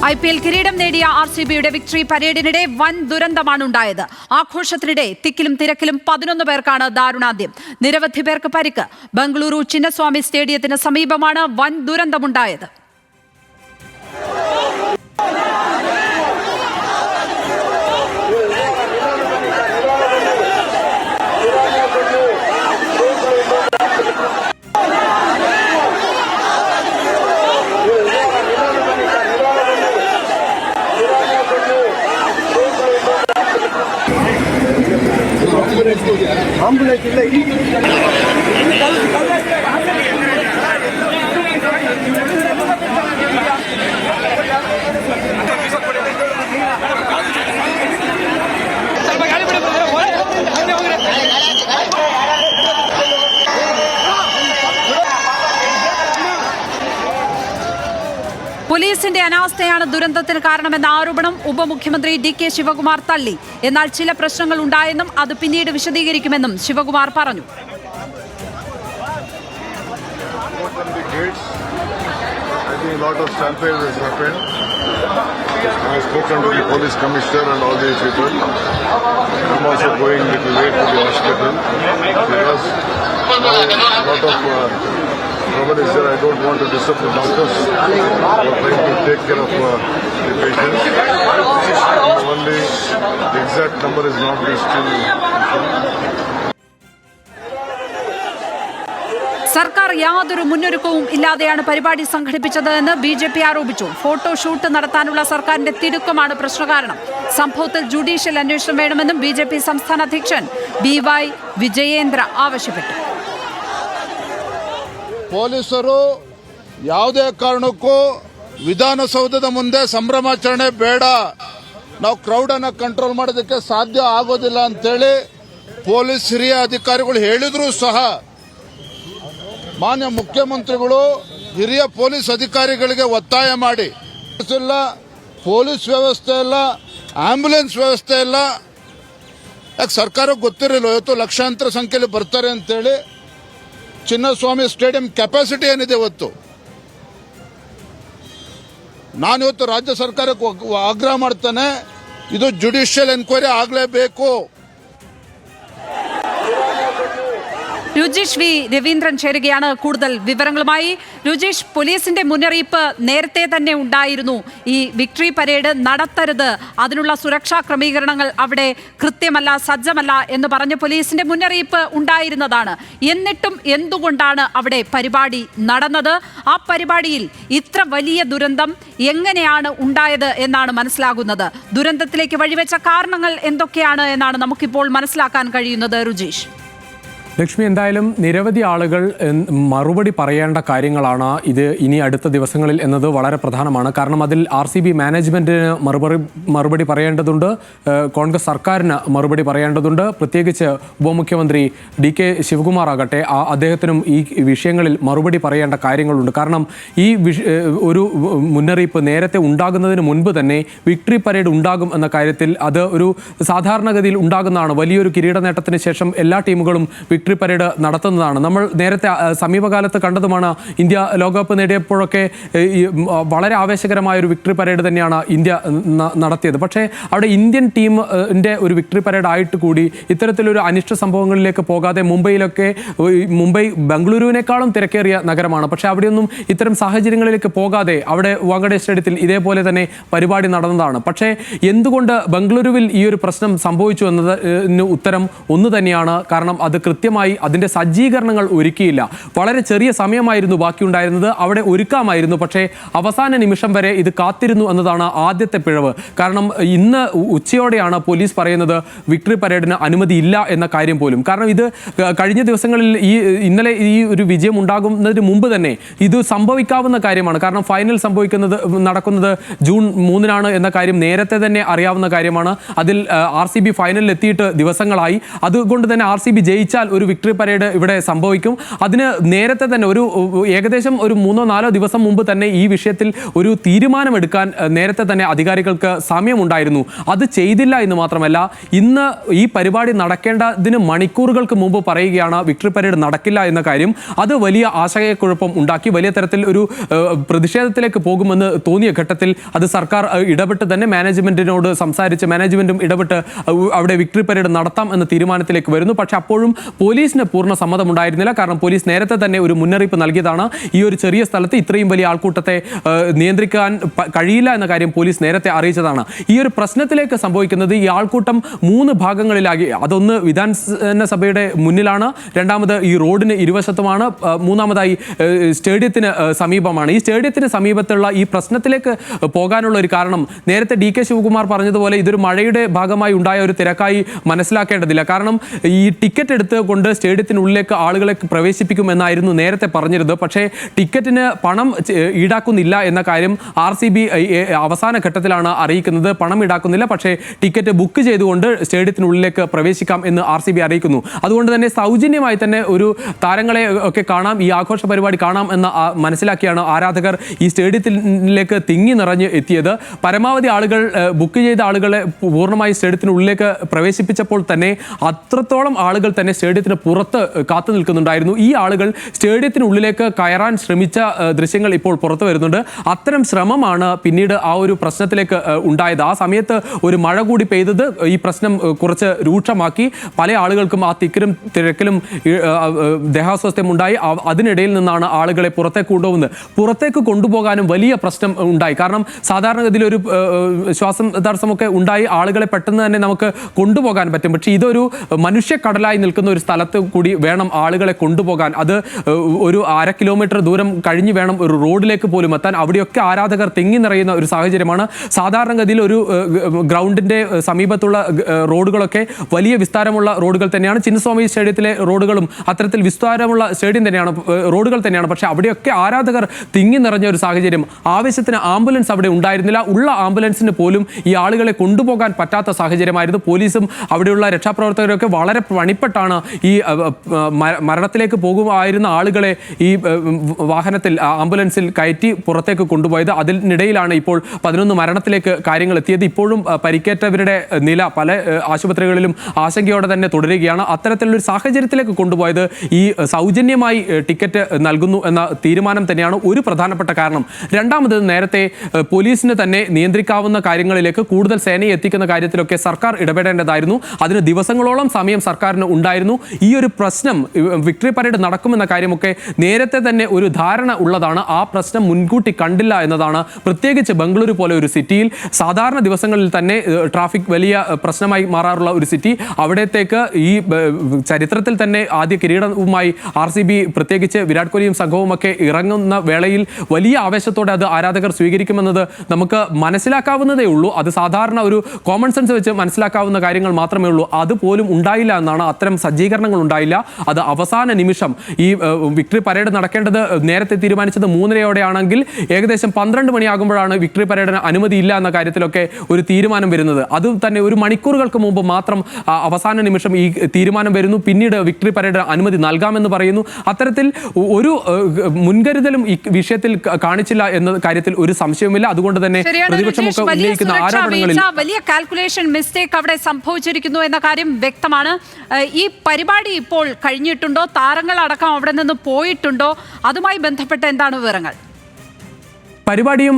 IPL കിരീടം നേടിയ RCBയുടെ victory പരേഡിനിടെ വൻ ദുരന്തമാണ് ഉണ്ടായത്. ആഘോഷത്തിനിടെ തിക്കിലും തിരക്കിലും 11 പേർക്കാണ് ദാരുണാന്ത്യം. നിരവധി പേർക്ക് പരിക്ക്. ബംഗളൂരു ചിന്നസ്വാമി സ്റ്റേഡിയത്തിന് സമീപമാണ് വൻ ദുരന്തമുണ്ടായത്. പോലീസിന്റെ അനാസ്ഥയാണ് ദുരന്തത്തിന് കാരണമെന്ന ആരോപണം ഉപമുഖ്യമന്ത്രി DK ശിവകുമാർ തള്ളി. എന്നാൽ ചില പ്രശ്നങ്ങൾ ഉണ്ടായെന്നും അത് പിന്നീട് വിശദീകരിക്കുമെന്നും ശിവകുമാർ പറഞ്ഞു. Trouble is that I don't want to disturb the doctors who are trying to take care of the patients. Only the exact number is not still. സർക്കാർ യാതൊരു മുന്നൊരുക്കവും ഇല്ലാതെയാണ് പരിപാടി സംഘടിപ്പിച്ചത് എന്ന് BJP ആരോപിച്ചു. ഫോട്ടോഷൂട്ട് നടത്താനുള്ള സർക്കാരിന്റെ തിടുക്കമാണ് പ്രശ്നകാരണം. സംഭവത്തിൽ ജുഡീഷ്യൽ അന്വേഷണം വേണമെന്നും BJP സംസ്ഥാന അധ്യക്ഷൻ BY വിജയേന്ദ്ര ആവശ്യപ്പെട്ടു. ಪೊಲೀಸರು ಯಾವುದೇ ಕಾರಣಕ್ಕೂ ವಿಧಾನಸೌಧದ ಮುಂದೆ ಸಂಭ್ರಮಾಚರಣೆ ಬೇಡ, ನಾವು ಕ್ರೌಡನ್ನು ಕಂಟ್ರೋಲ್ ಮಾಡೋದಕ್ಕೆ ಸಾಧ್ಯ ಆಗೋದಿಲ್ಲ ಅಂತೇಳಿ ಪೊಲೀಸ್ ಹಿರಿಯ ಅಧಿಕಾರಿಗಳು ಹೇಳಿದರೂ ಸಹ ಮಾನ್ಯ ಮುಖ್ಯಮಂತ್ರಿಗಳು ಹಿರಿಯ ಪೊಲೀಸ್ ಅಧಿಕಾರಿಗಳಿಗೆ ಒತ್ತಾಯ ಮಾಡಿ ಇಲ್ಲ, ಪೊಲೀಸ್ ವ್ಯವಸ್ಥೆ ಇಲ್ಲ, ಆಂಬ್ಯುಲೆನ್ಸ್ ವ್ಯವಸ್ಥೆ ಇಲ್ಲ, ಯಾಕೆ ಸರ್ಕಾರಕ್ಕೆ ಗೊತ್ತಿರಲಿಲ್ಲ ಇವತ್ತು ಲಕ್ಷಾಂತರ ಸಂಖ್ಯೆಯಲ್ಲಿ ಬರ್ತಾರೆ ಅಂತೇಳಿ. ಚಿನ್ನಸ್ವಾಮಿ ಸ್ಟೇಡಿಯಂ ಕೆಪಾಸಿಟಿ ಏನಿದೆ ಇವತ್ತು, ನಾನಿವತ್ತು ರಾಜ್ಯ ಸರ್ಕಾರಕ್ಕೆ ಆಗ್ರಹ ಮಾಡ್ತಾನೆ, ಇದು ಜುಡಿಷಿಯಲ್ ಎನ್ಕ್ವೈರಿ ಆಗಲೇಬೇಕು. രുജീഷ് V രവീന്ദ്രൻ ചേരുകയാണ് കൂടുതൽ വിവരങ്ങളുമായി. രുജീഷ്, പോലീസിന്റെ മുന്നറിയിപ്പ് നേരത്തെ തന്നെ ഉണ്ടായിരുന്നു. ഈ വിക്ടറി പരേഡ് നടത്തരുത്, അതിനുള്ള സുരക്ഷാ ക്രമീകരണങ്ങൾ അവിടെ കൃത്യമല്ല, സജ്ജമല്ല എന്ന് പറഞ്ഞ് പോലീസിന്റെ മുന്നറിയിപ്പ് ഉണ്ടായിരുന്നതാണ്. എന്നിട്ടും എന്തുകൊണ്ടാണ് അവിടെ പരിപാടി നടന്നത്? ആ പരിപാടിയിൽ ഇത്ര വലിയ ദുരന്തം എങ്ങനെയാണ് ഉണ്ടായത് എന്നാണ് മനസ്സിലാകുന്നത്. ദുരന്തത്തിലേക്ക് വഴിവെച്ച കാരണങ്ങൾ എന്തൊക്കെയാണ് എന്നാണ് നമുക്കിപ്പോൾ മനസ്സിലാക്കാൻ കഴിയുന്നത്. രുജീഷ്. ലക്ഷ്മി, എന്തായാലും നിരവധി ആളുകൾ മറുപടി പറയേണ്ട കാര്യങ്ങളാണ് ഇത് ഇനി അടുത്ത ദിവസങ്ങളിൽ എന്നത് വളരെ പ്രധാനമാണ്. കാരണം അതിൽ RCB മാനേജ്മെൻറ്റിന് മറുപടി പറയേണ്ടതുണ്ട്, കോൺഗ്രസ് സർക്കാരിന് മറുപടി പറയേണ്ടതുണ്ട്. പ്രത്യേകിച്ച് ഉപമുഖ്യമന്ത്രി DK ശിവകുമാർ ആകട്ടെ, അദ്ദേഹത്തിനും ഈ വിഷയങ്ങളിൽ മറുപടി പറയേണ്ട കാര്യങ്ങളുണ്ട്. കാരണം ഈ ഒരു മുന്നറിയിപ്പ് നേരത്തെ ഉണ്ടാകുന്നതിന് മുൻപ് തന്നെ വിക്ടറി പരേഡ് ഉണ്ടാകും എന്ന കാര്യത്തിൽ അത് ഒരു സാധാരണഗതിയിൽ ഉണ്ടാകുന്നതാണ്. വലിയൊരു കിരീട നേട്ടത്തിന് ശേഷം എല്ലാ ടീമുകളും വിക്ടറി പരേഡ് നടത്തുന്നതാണ്. നമ്മൾ നേരത്തെ സമീപകാലത്ത് കണ്ടതുമാണ്. ഇന്ത്യ ലോകകപ്പ് നേടിയപ്പോഴൊക്കെ വളരെ ആവേശകരമായ ഒരു വിക്ടറി പരേഡ് തന്നെയാണ് ഇന്ത്യ നടത്തിയത്. പക്ഷേ അവിടെ ഇന്ത്യൻ ടീമിൻ്റെ ഒരു വിക്ടറി പരേഡ് ആയിട്ട് കൂടി ഇത്തരത്തിലൊരു അനിഷ്ട സംഭവങ്ങളിലേക്ക് പോകാതെ മുംബൈ ബംഗളൂരുവിനേക്കാളും തിരക്കേറിയ നഗരമാണ്. പക്ഷേ അവിടെയൊന്നും ഇത്തരം സാഹചര്യങ്ങളിലേക്ക് പോകാതെ അവിടെ വാങ്കഡെ സ്റ്റേഡിയത്തിൽ ഇതേപോലെ തന്നെ പരിപാടി നടന്നതാണ്. പക്ഷേ എന്തുകൊണ്ട് ബംഗളൂരുവിൽ ഈ ഒരു പ്രശ്നം സംഭവിച്ചു എന്നതിന് ഉത്തരം ഒന്ന് തന്നെയാണ്. കാരണം അത് കൃത്യമായി അതിൻ്റെ സജ്ജീകരണങ്ങൾ ഒരുക്കിയില്ല. വളരെ ചെറിയ സമയമായിരുന്നു ബാക്കിയുണ്ടായിരുന്നത്, അവിടെ ഒരുക്കാമായിരുന്നു. പക്ഷേ അവസാന നിമിഷം വരെ ഇത് കാത്തിരുന്നു എന്നതാണ് ആദ്യത്തെ പിഴവ്. കാരണം ഇന്ന് ഉച്ചയോടെയാണ് പോലീസ് പറയുന്നത് വിക്ടറി പരേഡിന് അനുമതിയില്ല എന്ന കാര്യം പോലും. കാരണം ഇത് കഴിഞ്ഞ ദിവസങ്ങളിൽ ഇന്നലെ ഈ ഒരു വിജയം ഉണ്ടാകുന്നതിന് മുമ്പ് തന്നെ ഇത് സംഭവിക്കാവുന്ന കാര്യമാണ്. കാരണം ഫൈനൽ നടക്കുന്നത് ജൂൺ 3 എന്ന കാര്യം നേരത്തെ തന്നെ അറിയാവുന്ന കാര്യമാണ്. അതിൽ RCB ഫൈനലിൽ എത്തിയിട്ട് ദിവസങ്ങളായി. അതുകൊണ്ട് തന്നെ RCB ജയിച്ചാൽ ഒരു ഒരു വിക്ടറി പരേഡ് ഇവിടെ സംഭവിക്കും. അതിന് നേരത്തെ തന്നെ ഏകദേശം ഒരു 3-4 ദിവസം മുമ്പ് തന്നെ ഈ വിഷയത്തിൽ ഒരു തീരുമാനമെടുക്കാൻ നേരത്തെ തന്നെ അധികാരികൾക്ക് സമയമുണ്ടായിരുന്നു. അത് ചെയ്തില്ല എന്ന് മാത്രമല്ല, ഇന്ന് ഈ പരിപാടി നടക്കേണ്ടതിന് മണിക്കൂറുകൾക്ക് മുമ്പ് പറയുകയാണ് വിക്ടറി പരേഡ് നടക്കില്ല എന്ന കാര്യം. അത് വലിയ ആശയക്കുഴപ്പം ഉണ്ടാക്കി. വലിയ തരത്തിൽ ഒരു പ്രതിഷേധത്തിലേക്ക് പോകുമെന്ന് തോന്നിയ ഘട്ടത്തിൽ അത് സർക്കാർ ഇടപെട്ട് തന്നെ മാനേജ്മെന്റിനോട് സംസാരിച്ച് മാനേജ്മെന്റും ഇടപെട്ട് അവിടെ വിക്ടറി പരേഡ് നടത്താം എന്ന തീരുമാനത്തിലേക്ക് വരുന്നു. പക്ഷെ അപ്പോഴും പോലീസിന് പൂർണ്ണ സമ്മതമുണ്ടായിരുന്നില്ല. കാരണം പോലീസ് നേരത്തെ തന്നെ ഒരു മുന്നറിയിപ്പ് നൽകിയതാണ്. ഈ ഒരു ചെറിയ സ്ഥലത്ത് ഇത്രയും വലിയ ആൾക്കൂട്ടത്തെ നിയന്ത്രിക്കാൻ കഴിയില്ല എന്ന കാര്യം പോലീസ് നേരത്തെ അറിയിച്ചതാണ്. ഈ ഒരു പ്രശ്നത്തിലേക്ക് സംഭവിക്കുന്നത് ഈ ആൾക്കൂട്ടം 3 ഭാഗങ്ങളിലാകി. അതൊന്ന് വിധാനസഭയുടെ മുന്നിലാണ്, രണ്ടാമത് ഈ റോഡിന് ഇരുവശത്തുമാണ്, മൂന്നാമതായി സ്റ്റേഡിയത്തിന് സമീപമാണ്. ഈ സ്റ്റേഡിയത്തിന് സമീപത്തുള്ള ഈ പ്രശ്നത്തിലേക്ക് പോകാനുള്ള ഒരു കാരണം നേരത്തെ DK ശിവകുമാർ പറഞ്ഞതുപോലെ ഇതൊരു മഴയുടെ ഭാഗമായി ഉണ്ടായ ഒരു തിരക്കായി മനസ്സിലാക്കേണ്ടതില്ല. കാരണം ഈ ടിക്കറ്റ് എടുത്തുകൊണ്ട് സ്റ്റേഡിയത്തിനുള്ളിലേക്ക് ആളുകളെ പ്രവേശിപ്പിക്കുമെന്നായിരുന്നു നേരത്തെ പറഞ്ഞിരുന്നത്. പക്ഷേ ടിക്കറ്റിന് പണം ഈടാക്കുന്നില്ല എന്ന കാര്യം RCB അവസാന ഘട്ടത്തിലാണ് അറിയിക്കുന്നത്. പണം ഈടാക്കുന്നില്ല, പക്ഷേ ടിക്കറ്റ് ബുക്ക് ചെയ്തുകൊണ്ട് സ്റ്റേഡിയത്തിനുള്ളിലേക്ക് പ്രവേശിക്കാം എന്ന് RCB അറിയിക്കുന്നു. അതുകൊണ്ട് തന്നെ സൗജന്യമായി തന്നെ ഒരു താരങ്ങളെ ഒക്കെ കാണാം, ഈ ആഘോഷ പരിപാടി കാണാം എന്ന് മനസ്സിലാക്കിയാണ് ആരാധകർ ഈ സ്റ്റേഡിയത്തിലേക്ക് തിങ്ങി നിറഞ്ഞ് എത്തിയത്. പരമാവധി ആളുകൾ ബുക്ക് ചെയ്ത ആളുകളെ പൂർണ്ണമായി സ്റ്റേഡിയത്തിനുള്ളിലേക്ക് പ്രവേശിപ്പിച്ചപ്പോൾ തന്നെ അത്രത്തോളം ആളുകൾ തന്നെ സ്റ്റേഡിയത്തിന് പുറത്ത് കാത്തു നിൽക്കുന്നുണ്ടായിരുന്നു. ഈ ആളുകൾ സ്റ്റേഡിയത്തിനുള്ളിലേക്ക് കയറാൻ ശ്രമിച്ച ദൃശ്യങ്ങൾ ഇപ്പോൾ പുറത്തു വരുന്നുണ്ട്. അത്തരം ശ്രമമാണ് പിന്നീട് ആ ഒരു പ്രശ്നത്തിലേക്ക് ഉണ്ടായത്. ആ സമയത്ത് ഒരു മഴ കൂടി പെയ്തത് ഈ പ്രശ്നം കുറച്ച് രൂക്ഷമാക്കി. പല ആളുകൾക്കും ആ തിരക്കിലും ദേഹാസ്വാസ്ഥ്യം ഉണ്ടായി. അതിനിടയിൽ നിന്നാണ് ആളുകളെ പുറത്തേക്ക് കൊണ്ടുപോകാനും വലിയ പ്രശ്നം ഉണ്ടായി. കാരണം സാധാരണഗതിയിൽ ഒരു ശ്വാസം തടസ്സമൊക്കെ ഉണ്ടായി ആളുകളെ പെട്ടെന്ന് തന്നെ നമുക്ക് കൊണ്ടുപോകാൻ പറ്റും. പക്ഷേ ഇതൊരു മനുഷ്യക്കടലായി നിൽക്കുന്ന ഒരു സ്ഥലത്ത് കൂടി വേണം ആളുകളെ കൊണ്ടുപോകാൻ. അത് ഒരു 1/2 കിലോമീറ്റർ ദൂരം കഴിഞ്ഞ് വേണം ഒരു റോഡിലേക്ക് പോലും എത്താൻ. അവിടെയൊക്കെ ആരാധകർ തിങ്ങി നിറയുന്ന ഒരു സാഹചര്യമാണ്. സാധാരണഗതിയിൽ ഒരു ഗ്രൗണ്ടിന്റെ സമീപത്തുള്ള റോഡുകളൊക്കെ വലിയ വിസ്താരമുള്ള റോഡുകൾ തന്നെയാണ്. ചിന്നസ്വാമി സ്റ്റേഡിയത്തിലെ റോഡുകളും അത്തരത്തിൽ വിസ്താരമുള്ള റോഡുകൾ തന്നെയാണ്. പക്ഷേ അവിടെയൊക്കെ ആരാധകർ തിങ്ങി നിറഞ്ഞ ഒരു സാഹചര്യം. ആവശ്യത്തിന് ആംബുലൻസ് അവിടെ ഉണ്ടായിരുന്നില്ല. ഉള്ള ആംബുലൻസിന് പോലും ഈ ആളുകളെ കൊണ്ടുപോകാൻ പറ്റാത്ത സാഹചര്യമായിരുന്നു. പോലീസും അവിടെയുള്ള രക്ഷാപ്രവർത്തകരൊക്കെ വളരെ പണിപ്പെട്ടാണ് ഈ മരണത്തിലേക്ക് പോകുമായിരുന്ന ആളുകളെ ഈ വാഹനത്തിൽ ആംബുലൻസിൽ കയറ്റി പുറത്തേക്ക് കൊണ്ടുപോയത്. അതിനിടയിലാണ് ഇപ്പോൾ 11 മരണത്തിലേക്ക് കാര്യങ്ങൾ എത്തിയത്. ഇപ്പോഴും പരിക്കേറ്റവരുടെ നില പല ആശുപത്രികളിലും ആശങ്കയോടെ തന്നെ തുടരുകയാണ്. അത്തരത്തിലുള്ള ഒരു സാഹചര്യത്തിലേക്ക് കൊണ്ടുപോയത് ഈ സൗജന്യമായി ടിക്കറ്റ് നൽകുന്നു എന്ന തീരുമാനം തന്നെയാണ് ഒരു പ്രധാനപ്പെട്ട കാരണം. രണ്ടാമത് നേരത്തെ പോലീസിന് തന്നെ നിയന്ത്രിക്കാവുന്ന കാര്യങ്ങളിലേക്ക് കൂടുതൽ സേനയെ എത്തിക്കുന്ന കാര്യത്തിലൊക്കെ സർക്കാർ ഇടപെടേണ്ടതായിരുന്നു. അതിന് ദിവസങ്ങളോളം സമയം സർക്കാരിന് ഉണ്ടായിരുന്നു. ഈ ഒരു പ്രശ്നം വിക്ടറി പരേഡ് നടക്കുമെന്ന കാര്യമൊക്കെ നേരത്തെ തന്നെ ഒരു ധാരണ ഉള്ളതാണ്. ആ പ്രശ്നം മുൻകൂട്ടി കണ്ടില്ല എന്നതാണ്. പ്രത്യേകിച്ച് ബംഗളൂരു പോലെ ഒരു സിറ്റിയിൽ സാധാരണ ദിവസങ്ങളിൽ തന്നെ ട്രാഫിക് വലിയ പ്രശ്നമായി മാറാറുള്ള ഒരു സിറ്റി, അവിടത്തേക്ക് ഈ ചരിത്രത്തിൽ തന്നെ ആദ്യ കിരീടവുമായി RCB പ്രത്യേകിച്ച് വിരാട് കോഹ്ലിയും സംഘവും ഒക്കെ ഇറങ്ങുന്ന വേളയിൽ വലിയ ആവേശത്തോടെ അത് ആരാധകർ സ്വീകരിക്കുമെന്നത് നമുക്ക് മനസ്സിലാക്കാവുന്നതേ ഉള്ളൂ. അത് സാധാരണ ഒരു കോമൺ സെൻസ് വെച്ച് മനസ്സിലാക്കാവുന്ന കാര്യങ്ങൾ മാത്രമേ ഉള്ളൂ. അതുപോലും ഉണ്ടായില്ല എന്നാണ്. അത്തരം സജ്ജീകരണങ്ങൾ ഉണ്ടായില്ല. അത് അവസാന നിമിഷം ഈ വിക്ടറി പരേഡ് നടക്കേണ്ടത് നേരത്തെ തീരുമാനിച്ചത് 3:30 ഏകദേശം 12 മണിയാകുമ്പോഴാണ് വിക്ടറി പരേഡിന് അനുമതിയില്ല എന്ന കാര്യത്തിലൊക്കെ ഒരു തീരുമാനം വരുന്നത്. അത് തന്നെ ഒരു മണിക്കൂറുകൾക്ക് മുമ്പ് മാത്രം അവസാന നിമിഷം ഈ തീരുമാനം വരുന്നു. പിന്നീട് വിക്ടറി പരേഡിന് അനുമതി നൽകാമെന്ന് പറയുന്നു. അത്തരത്തിൽ ഒരു മുൻകരുതലും ഈ വിഷയത്തിൽ കാണിച്ചില്ല എന്ന കാര്യത്തിൽ ഒരു സംശയവുമില്ല. അതുകൊണ്ട് തന്നെ പ്രതിപക്ഷമൊക്കെ ഉന്നയിക്കുന്ന ആരോപണങ്ങളിൽ വലിയ കാൽക്കുലേഷൻ മിസ്റ്റേക്ക് അവിടെ സംഭവിച്ചിരിക്കുന്നു എന്ന കാര്യം വ്യക്തമാണ്. ഈ പരിപാടി ഇപ്പോൾ കഴിഞ്ഞിട്ടുണ്ടോ? താരങ്ങളടക്കം അവിടെ നിന്ന് പോയിട്ടുണ്ടോ? അതുമായി ബന്ധപ്പെട്ട് എന്താണ് വിവരങ്ങൾ? പരിപാടിയും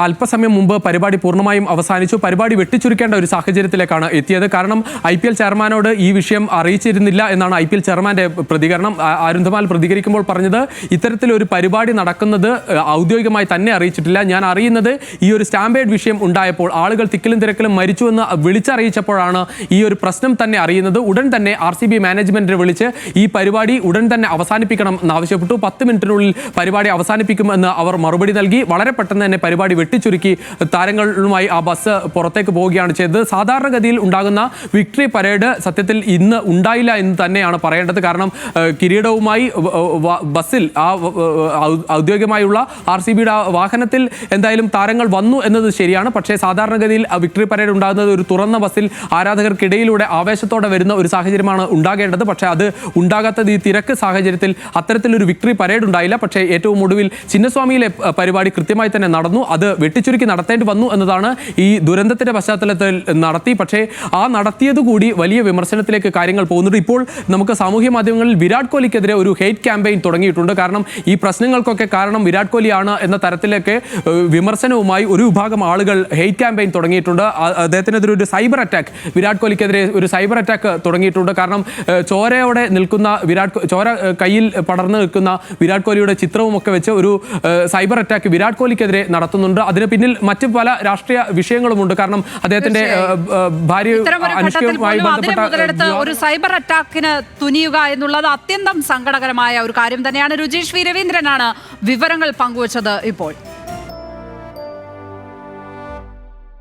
അല്പസമയം മുമ്പ് പരിപാടി പൂർണ്ണമായും അവസാനിച്ചു. പരിപാടി വെട്ടിച്ചുരുക്കേണ്ട ഒരു സാഹചര്യത്തിലേക്കാണ് എത്തിയത്. കാരണം IPL ചെയർമാനോട് ഈ വിഷയം അറിയിച്ചിരുന്നില്ല എന്നാണ് IPL ചെയർമാന്റെ പ്രതികരണം. അരുന്ധമാൽ പ്രതികരിക്കുമ്പോൾ പറഞ്ഞത് ഇത്തരത്തിലൊരു പരിപാടി നടക്കുന്നത് ഔദ്യോഗികമായി തന്നെ അറിയിച്ചിട്ടില്ല. ഞാൻ അറിയുന്നത് ഈ ഒരു സ്റ്റാമ്പേഡ് വിഷയം ഉണ്ടായപ്പോൾ ആളുകൾ തിക്കിലും തിരക്കിലും മരിച്ചുവെന്ന് വിളിച്ചറിയിച്ചപ്പോഴാണ് ഈ ഒരു പ്രശ്നം തന്നെ അറിയുന്നത്. ഉടൻ തന്നെ RCB മാനേജ്മെന്റിനെ വിളിച്ച് ഈ പരിപാടി ഉടൻ തന്നെ അവസാനിപ്പിക്കണം എന്നാവശ്യപ്പെട്ടു. 10 മിനിറ്റിനുള്ളിൽ പരിപാടി അവസാനിപ്പിക്കുമെന്ന് അവർ മറുപടി നൽകി. വളരെ വളരെ പെട്ടെന്ന് തന്നെ പരിപാടി വെട്ടിച്ചുരുക്കി താരങ്ങളുമായി ആ ബസ് പുറത്തേക്ക് പോവുകയാണ് ചെയ്തത്. സാധാരണഗതിയിൽ ഉണ്ടാകുന്ന വിക്ടറി പരേഡ് സത്യത്തിൽ ഇന്ന് ഉണ്ടായില്ല എന്ന് തന്നെയാണ് പറയേണ്ടത്. കാരണം കിരീടവുമായി ബസ്സിൽ ആ ഔദ്യോഗികമായുള്ള RCBയുടെ വാഹനത്തിൽ എന്തായാലും താരങ്ങൾ വന്നു എന്നത് ശരിയാണ്. പക്ഷേ സാധാരണഗതിയിൽ വിക്ടറി പരേഡ് ഉണ്ടാകുന്നത് ഒരു തുറന്ന ബസ്സിൽ ആരാധകർക്കിടയിലൂടെ ആവേശത്തോടെ വരുന്ന ഒരു സാഹചര്യമാണ് ഉണ്ടാകേണ്ടത്. പക്ഷേ അത് ഉണ്ടാകാത്തത് ഈ തിരക്ക് സാഹചര്യത്തിൽ അത്തരത്തിലൊരു വിക്ടറി പരേഡ് ഉണ്ടായില്ല. പക്ഷേ ഏറ്റവും ഒടുവിൽ ചിന്നസ്വാമിയിലെ പരിപാടി കൃത്യമായി തന്നെ നടന്നു. അത് വെട്ടിച്ചുരുക്കി നടത്തേണ്ടി വന്നു എന്നതാണ് ഈ ദുരന്തത്തിന്റെ പശ്ചാത്തലത്തിൽ നടത്തി. പക്ഷേ ആ നടത്തിയത് കൂടി വലിയ വിമർശനത്തിലേക്ക് കാര്യങ്ങൾ പോകുന്നുണ്ട്. ഇപ്പോൾ നമുക്ക് സാമൂഹ്യ മാധ്യമങ്ങളിൽ വിരാട് കോഹ്ലിക്കെതിരെ ഒരു ഹെയ്റ്റ് ക്യാമ്പയിൻ തുടങ്ങിയിട്ടുണ്ട്. കാരണം ഈ പ്രശ്നങ്ങൾക്കൊക്കെ കാരണം വിരാട് കോഹ്ലിയാണ് എന്ന തരത്തിലേക്ക് വിമർശനവുമായി ഒരു വിഭാഗം ആളുകൾ ഹെയ്റ്റ് ക്യാമ്പയിൻ തുടങ്ങിയിട്ടുണ്ട്. അദ്ദേഹത്തിനെതിരെ ഒരു സൈബർ അറ്റാക്ക്, വിരാട് കോഹ്ലിക്കെതിരെ ഒരു സൈബർ അറ്റാക്ക് തുടങ്ങിയിട്ടുണ്ട്. കാരണം ചോരയോടെ നിൽക്കുന്ന ചോര കയ്യിൽ പടർന്നു നിൽക്കുന്ന വിരാട് കോഹ്ലിയുടെ ചിത്രവും ഒക്കെ വെച്ച് ഒരു സൈബർ അറ്റാക്ക് വിരാട് കോഹ്ലിക്കെതിരെ നടത്തുന്നുണ്ട്. അതിന് പിന്നിൽ മറ്റ് പല രാഷ്ട്രീയ വിഷയങ്ങളുമുണ്ട്. കാരണം അദ്ദേഹത്തിന്റെ ഭാര്യ അനുഷ്കയുമായി ബന്ധപ്പെട്ട ഒരു സൈബർ അറ്റാക്കിന് തുനിയുക എന്നുള്ളത് അത്യന്തം സങ്കടകരമായ ഒരു കാര്യം തന്നെയാണ്. രുചീഷ് വി രവീന്ദ്രനാണ് വിവരങ്ങൾ പങ്കുവച്ചത് ഇപ്പോൾ.